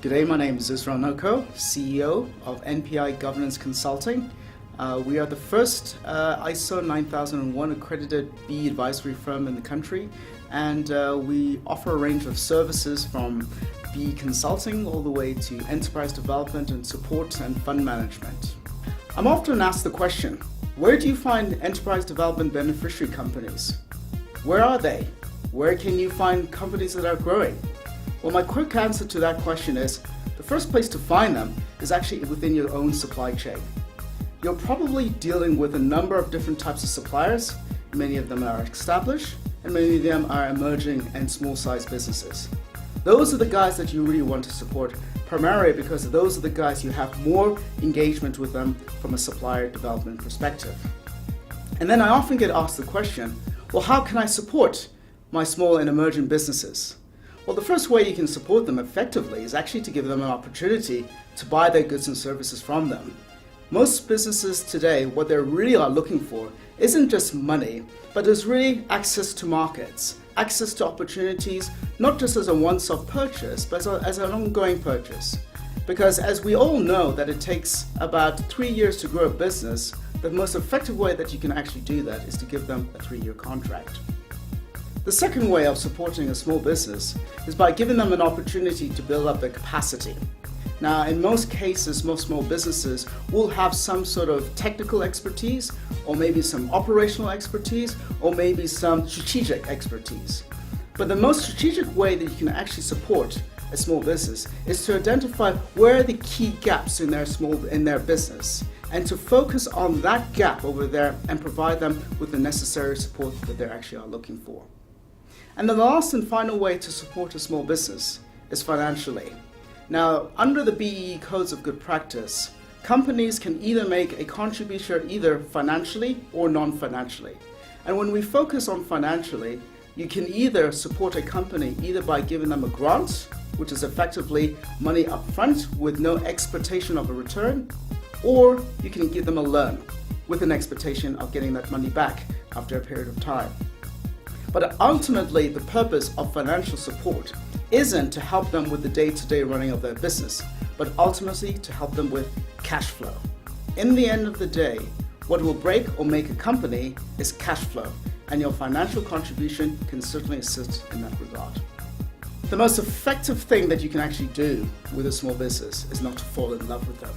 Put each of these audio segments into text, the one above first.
G'day, my name is Israel Noko, CEO of NPI Governance Consulting. We are the first ISO 9001 accredited B advisory firm in the country, and we offer a range of services from B consulting all the way to enterprise development and support and fund management. I'm often asked the question, where do you find enterprise development beneficiary companies? Where are they? Where can you find companies that are growing? Well, my quick answer to that question is, the first place to find them is actually within your own supply chain. You're probably dealing with a number of different types of suppliers. Many of them are established, and many of them are emerging and small-sized businesses. Those are the guys that you really want to support, primarily because those are the guys you have more engagement with them from a supplier development perspective. And then I often get asked the question, well, how can I support my small and emerging businesses? Well, the first way you can support them effectively is actually to give them an opportunity to buy their goods and services from them. Most businesses today, what they really are looking for isn't just money, but is really access to markets, access to opportunities, not just as a once-off purchase, but as an ongoing purchase. Because as we all know that it takes about 3 years to grow a business, the most effective way that you can actually do that is to give them a 3-year contract. The second way of supporting a small business is by giving them an opportunity to build up their capacity. Now, in most cases, most small businesses will have some sort of technical expertise, or maybe some operational expertise, or maybe some strategic expertise. But the most strategic way that you can actually support a small business is to identify where are the key gaps in their business, and to focus on that gap over there and provide them with the necessary support that they actually are looking for. And the last and final way to support a small business is financially. Now, under the BEE Codes of Good Practice, companies can either make a contribution either financially or non-financially. And when we focus on financially, you can either support a company either by giving them a grant, which is effectively money up front with no expectation of a return, or you can give them a loan with an expectation of getting that money back after a period of time. But ultimately, the purpose of financial support isn't to help them with the day-to-day running of their business, but ultimately to help them with cash flow. In the end of the day, what will break or make a company is cash flow, and your financial contribution can certainly assist in that regard. The most effective thing that you can actually do with a small business is not to fall in love with them.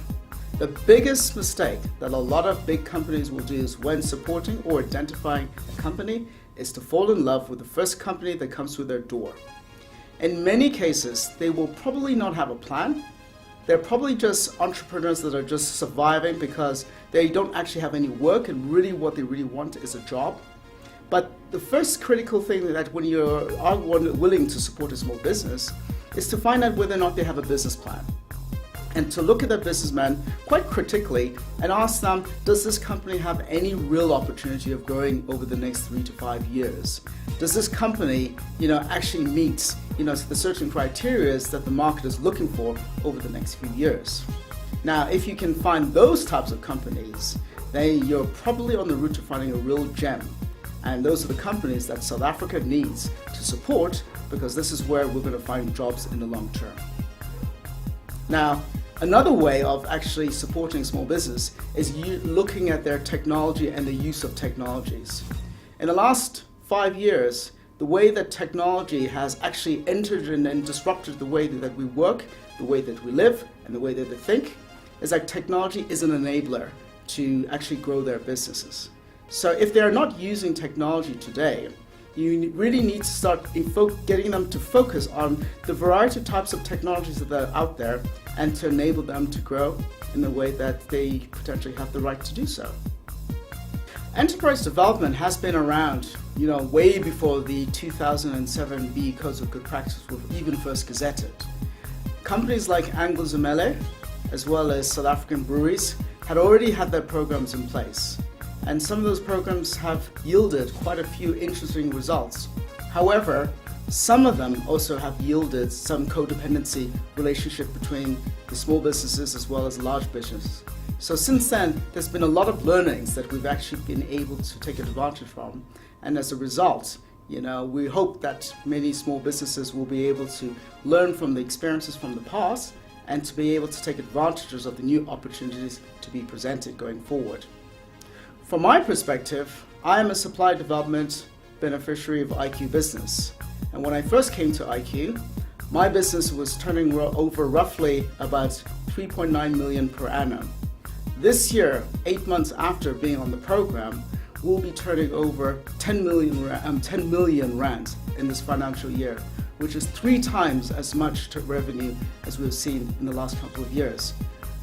The biggest mistake that a lot of big companies will do is when supporting or identifying a company is to fall in love with the first company that comes through their door. In many cases, they will probably not have a plan. They're probably just entrepreneurs that are just surviving because they don't actually have any work, and really what they really want is a job. But the first critical thing that when you are willing to support a small business is to find out whether or not they have a business plan. And to look at that businessman quite critically and ask them, does this company have any real opportunity of growing over the next 3 to 5 years? Does this company, actually meet, the certain criteria that the market is looking for over the next few years? Now, if you can find those types of companies, then you're probably on the route to finding a real gem. And those are the companies that South Africa needs to support, because this is where we're going to find jobs in the long term. Now, another way of actually supporting small business is looking at their technology and the use of technologies. In the last 5 years, the way that technology has actually entered and disrupted the way that we work, the way that we live, and the way that they think, is that technology is an enabler to actually grow their businesses. So if they're not using technology today, you really need to start getting them to focus on the variety of types of technologies that are out there and to enable them to grow in the way that they potentially have the right to do so. Enterprise development has been around, way before the 2007 BEE Codes of Good Practice were even first gazetted. Companies like Anglo Zimele, as well as South African breweries, had already had their programs in place. And some of those programs have yielded quite a few interesting results. However, some of them also have yielded some codependency relationship between the small businesses as well as large business. So since then, there's been a lot of learnings that we've actually been able to take advantage from. And as a result, We hope that many small businesses will be able to learn from the experiences from the past and to be able to take advantages of the new opportunities to be presented going forward. From my perspective, I am a supply development beneficiary of IQ Business. And when I first came to IQ, my business was turning over roughly about 3.9 million per annum. This year, 8 months after being on the program, we'll be turning over 10 million rand in this financial year, which is 3 times as much revenue as we've seen in the last couple of years.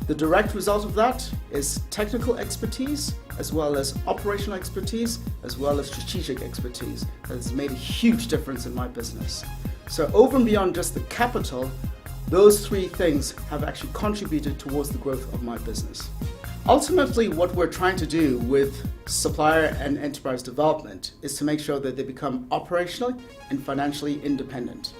The direct result of that is technical expertise, as well as operational expertise, as well as strategic expertise that has made a huge difference in my business. So over and beyond just the capital, those 3 things have actually contributed towards the growth of my business. Ultimately, what we're trying to do with supplier and enterprise development is to make sure that they become operationally and financially independent.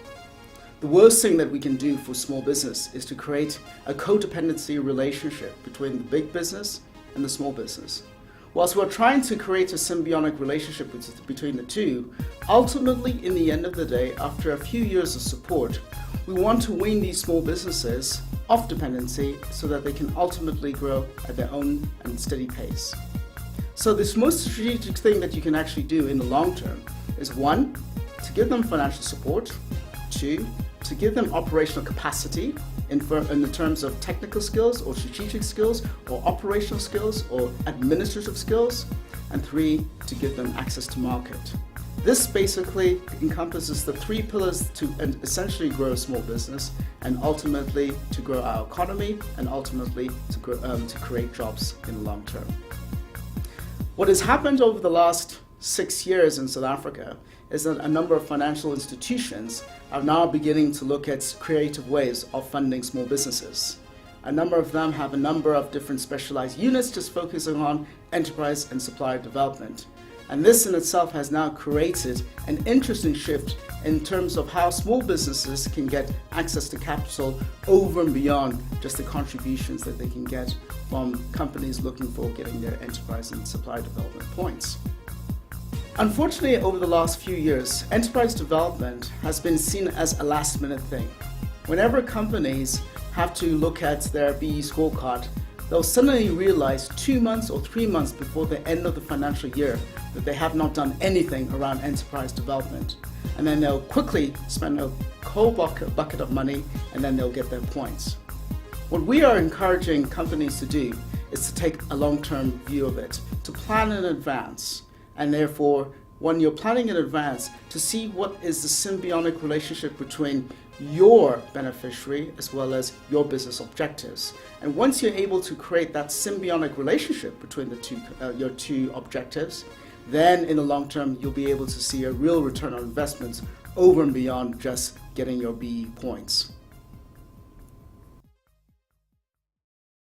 The worst thing that we can do for small business is to create a codependency relationship between the big business and the small business. Whilst we're trying to create a symbiotic relationship between the two, ultimately, in the end of the day, after a few years of support, we want to wean these small businesses off dependency so that they can ultimately grow at their own and steady pace. So this most strategic thing that you can actually do in the long term is 1, to give them financial support, 2, to give them operational capacity in the terms of technical skills or strategic skills or operational skills or administrative skills, and 3, to give them access to market. This basically encompasses the 3 pillars to essentially grow a small business and ultimately to grow our economy and ultimately to create jobs in the long term. What has happened over the last 6 years in South Africa is that a number of financial institutions are now beginning to look at creative ways of funding small businesses. A number of them have a number of different specialized units just focusing on enterprise and supplier development. And this in itself has now created an interesting shift in terms of how small businesses can get access to capital over and beyond just the contributions that they can get from companies looking for getting their enterprise and supplier development points. Unfortunately, over the last few years, enterprise development has been seen as a last-minute thing. Whenever companies have to look at their BE scorecard, they'll suddenly realize 2 months or 3 months before the end of the financial year that they have not done anything around enterprise development. And then they'll quickly spend a whole bucket of money and then they'll get their points. What we are encouraging companies to do is to take a long-term view of it, to plan in advance. And therefore, when you're planning in advance, to see what is the symbiotic relationship between your beneficiary as well as your business objectives. And once you're able to create that symbiotic relationship between your two objectives, then in the long term, you'll be able to see a real return on investments over and beyond just getting your BE points.